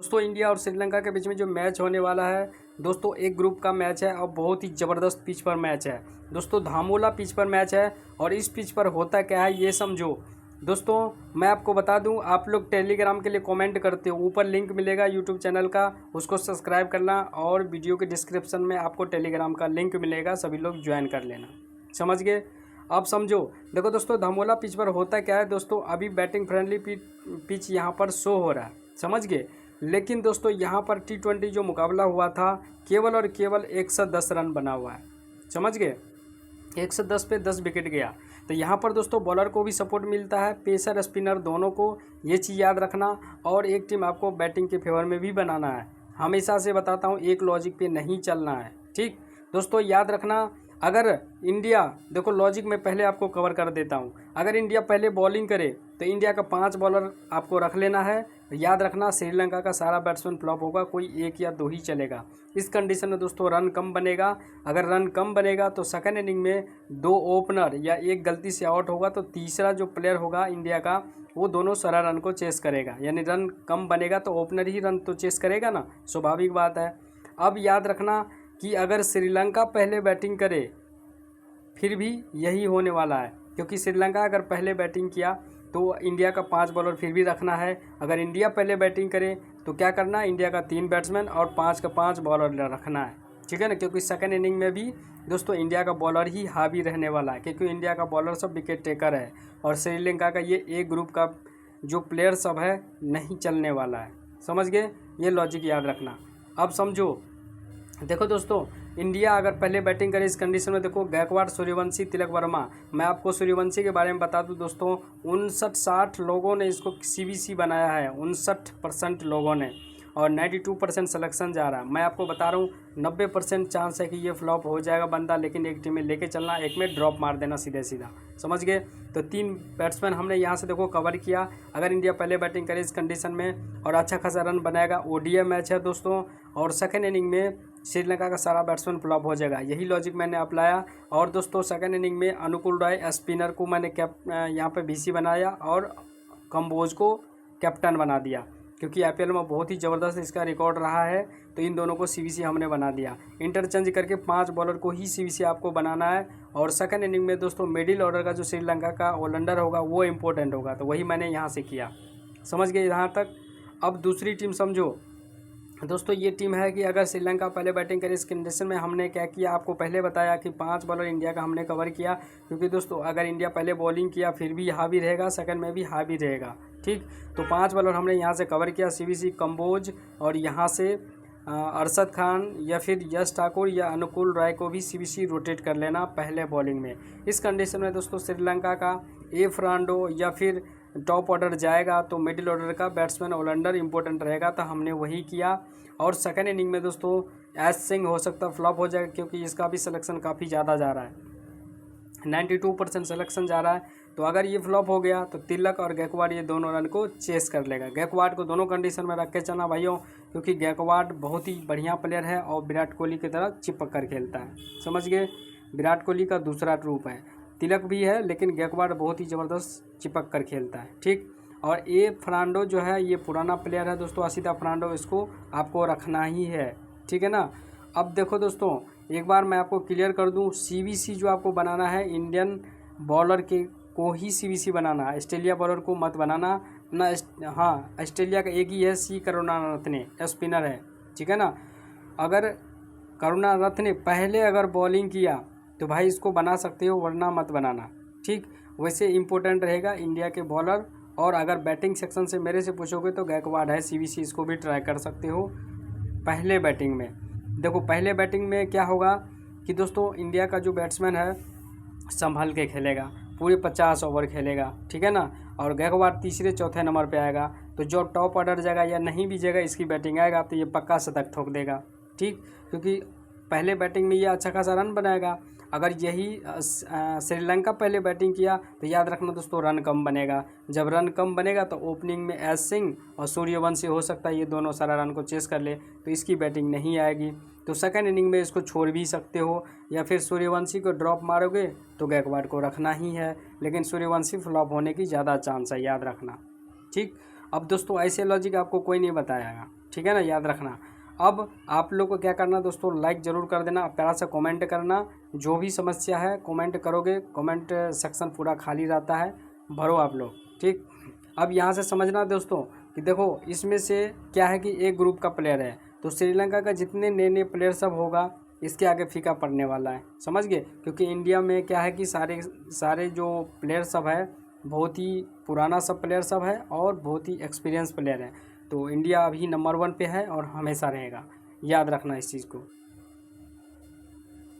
दोस्तों इंडिया और श्रीलंका के बीच में जो मैच होने वाला है दोस्तों, एक ग्रुप का मैच है और बहुत ही ज़बरदस्त पिच पर मैच है दोस्तों। धामोला पिच पर मैच है और इस पिच पर होता क्या है ये समझो दोस्तों। मैं आपको बता दूं, आप लोग टेलीग्राम के लिए कमेंट करते हो, ऊपर लिंक मिलेगा यूट्यूब चैनल का, उसको सब्सक्राइब करना और वीडियो के डिस्क्रिप्शन में आपको टेलीग्राम का लिंक मिलेगा, सभी लोग ज्वाइन कर लेना। समझ गए? अब समझो। देखो दोस्तों, धामोला पिच पर होता क्या है दोस्तों, अभी बैटिंग फ्रेंडली पिच यहाँ पर शो हो रहा है, समझ गए। लेकिन दोस्तों यहाँ पर T20 जो मुकाबला हुआ था केवल और केवल 110 रन बना हुआ है, समझ गए। 110 पे 10 विकेट गया। तो यहाँ पर दोस्तों बॉलर को भी सपोर्ट मिलता है, पेसर स्पिनर दोनों को, ये चीज़ याद रखना। और एक टीम आपको बैटिंग के फेवर में भी बनाना है। हमेशा से बताता हूँ, एक लॉजिक पे नहीं चलना है, ठीक दोस्तों, याद रखना। अगर इंडिया, देखो लॉजिक में पहले आपको कवर कर देता हूँ, अगर इंडिया पहले बॉलिंग करे तो इंडिया का 5 बॉलर आपको रख लेना है। याद रखना, श्रीलंका का सारा बैट्समैन फ्लॉप होगा, कोई 1 या 2 ही चलेगा। इस कंडीशन में दोस्तों रन कम बनेगा। अगर रन कम बनेगा तो सेकंड इनिंग में 2 ओपनर या एक गलती से आउट होगा तो तीसरा जो प्लेयर होगा इंडिया का, वो दोनों सारा रन को चेस करेगा। यानी रन कम बनेगा तो ओपनर ही रन तो चेस करेगा ना, स्वाभाविक बात है। अब याद रखना कि अगर श्रीलंका पहले बैटिंग करे फिर भी यही होने वाला है, क्योंकि श्रीलंका अगर पहले बैटिंग किया तो इंडिया का 5 बॉलर फिर भी रखना है। अगर इंडिया पहले बैटिंग करे तो क्या करना है, इंडिया का 3 बैट्समैन और 5 का 5 बॉलर रखना है, ठीक है ना। क्योंकि सेकंड इनिंग में भी दोस्तों इंडिया का बॉलर ही हावी रहने वाला है, क्योंकि इंडिया का बॉलर सब विकेट टेकर है और श्रीलंका का ये एक ग्रुप का जो प्लेयर सब है नहीं चलने वाला है, समझ गए। ये लॉजिक याद रखना। अब समझो, देखो दोस्तों, इंडिया अगर पहले बैटिंग करे इस कंडीशन में, देखो गायकवाड़, सूर्यवंशी, तिलक वर्मा। मैं आपको सूर्यवंशी के बारे में बता दूं दोस्तों, 59-60 लोगों ने इसको CBC बनाया है, 59% लोगों ने, और 92% सिलेक्शन जा रहा है। मैं आपको बता रहा हूँ 90% चांस है कि ये फ्लॉप हो जाएगा बंदा, लेकिन एक टीम में लेके चलना, एक में ड्रॉप मार देना सीधे सीधा, समझ गए। तो 3 बैट्समैन हमने यहाँ से देखो कवर किया। अगर इंडिया पहले बैटिंग करे इस कंडीशन में और अच्छा खासा रन बनाएगा, ODI मैच है दोस्तों, और सेकेंड इनिंग में श्रीलंका का सारा बैट्समैन फ्लॉप हो जाएगा। यही लॉजिक मैंने अप्लाया। और दोस्तों सेकंड इनिंग में अनुकूल राय स्पिनर को मैंने यहाँ पे VC बनाया और कंबोज को कैप्टन बना दिया, क्योंकि IPL में बहुत ही ज़बरदस्त इसका रिकॉर्ड रहा है। तो इन दोनों को CBC हमने बना दिया। इंटरचेंज करके 5 बॉलर को ही CBC आपको बनाना है। और सेकंड इनिंग में दोस्तों मिडिल ऑर्डर का जो श्रीलंका का ऑलराउंडर होगा वो इंपॉर्टेंट होगा, तो वही मैंने यहाँ से किया, समझ गए यहाँ तक। अब दूसरी टीम समझो दोस्तों, ये टीम है कि अगर श्रीलंका पहले बैटिंग करे इस कंडीशन में, हमने क्या किया, आपको पहले बताया कि 5 बॉलर इंडिया का हमने कवर किया। क्योंकि दोस्तों अगर इंडिया पहले बॉलिंग किया फिर भी हावी रहेगा, सेकंड में भी हावी रहेगा, ठीक। तो 5 बॉलर हमने यहाँ से कवर किया, CBC, कंबोज, और यहाँ से अरशद खान या फिर यश ठाकुर या अनुकूल राय को भी CBC रोटेट कर लेना पहले बॉलिंग में। इस कंडीशन में दोस्तों श्रीलंका का A फर्नांडो या फिर टॉप ऑर्डर जाएगा तो मिडिल ऑर्डर का बैट्समैन ऑलराउंडर इंपॉर्टेंट रहेगा, तो हमने वही किया। और सेकंड इनिंग में दोस्तों एस सिंह हो सकता फ्लॉप हो जाएगा, क्योंकि इसका भी सिलेक्शन काफ़ी ज़्यादा जा रहा है, 92% सिलेक्शन जा रहा है। तो अगर ये फ्लॉप हो गया तो तिलक और गायकवाड़ ये दोनों रन को चेस कर लेगा। गायकवाड़ को दोनों कंडीशन में रख के चलना भाइयों, क्योंकि गायकवाड़ बहुत ही बढ़िया प्लेयर है और विराट कोहली की तरह चिपक कर खेलता है, समझ गए। विराट कोहली का दूसरा रूप है, तिलक भी है, लेकिन गायकवाड़ बहुत ही ज़बरदस्त चिपक कर खेलता है, ठीक। और A फर्नांडो जो है ये पुराना प्लेयर है दोस्तों, असिता फर्नांडो, इसको आपको रखना ही है, ठीक है ना। अब देखो दोस्तों, एक बार मैं आपको क्लियर कर दूं, CBC जो आपको बनाना है इंडियन बॉलर के को ही CBC बनाना है, ऑस्ट्रेलिया बॉलर को मत बनाना ना। हाँ, ऑस्ट्रेलिया का एक ही है, C करुणारत्ने स्पिनर है, ठीक है ना। अगर करुणारत्ने पहले अगर बॉलिंग किया तो भाई इसको बना सकते हो, वरना मत बनाना, ठीक। वैसे इंपॉर्टेंट रहेगा इंडिया के बॉलर। और अगर बैटिंग सेक्शन से मेरे से पूछोगे तो गायकवाड़ है, CBC इसको भी ट्राई कर सकते हो पहले बैटिंग में। देखो पहले बैटिंग में क्या होगा कि दोस्तों इंडिया का जो बैट्समैन है संभल के खेलेगा, पूरे 50 ओवर खेलेगा, ठीक है ना। और गायकवाड़ तीसरे चौथे नंबर पे आएगा, तो जो टॉप ऑर्डर जाएगा या नहीं भी जाएगा इसकी बैटिंग आएगा तो ये पक्का शतक ठोक देगा, ठीक। क्योंकि पहले बैटिंग में ये अच्छा खासा रन बनाएगा। अगर यही श्रीलंका पहले बैटिंग किया तो याद रखना दोस्तों रन कम बनेगा। जब रन कम बनेगा तो ओपनिंग में एस सिंह और सूर्यवंशी हो सकता है ये दोनों सारा रन को चेस कर ले, तो इसकी बैटिंग नहीं आएगी। तो सेकंड इनिंग में इसको छोड़ भी सकते हो, या फिर सूर्यवंशी को ड्रॉप मारोगे तो गायकवाड़ को रखना ही है, लेकिन सूर्यवंशी फ्लॉप होने की ज़्यादा चांस है, याद रखना, ठीक। अब दोस्तों ऐसे लॉजिक आपको कोई नहीं बताएगा, ठीक है ना, याद रखना। अब आप लोग को क्या करना दोस्तों, लाइक ज़रूर कर देना, प्यारा सा कमेंट करना, जो भी समस्या है कमेंट करोगे, कमेंट सेक्शन पूरा खाली रहता है, भरो आप लोग, ठीक। अब यहाँ से समझना दोस्तों कि देखो इसमें से क्या है कि एक ग्रुप का प्लेयर है, तो श्रीलंका का जितने नए नए प्लेयर सब होगा इसके आगे फीका पड़ने वाला है, समझ गए। क्योंकि इंडिया में क्या है कि सारे सारे जो प्लेयर सब है बहुत ही पुराना सब प्लेयर सब है और बहुत ही एक्सपीरियंस प्लेयर है। तो इंडिया अभी नंबर 1 पे है और हमेशा रहेगा, याद रखना इस चीज़ को।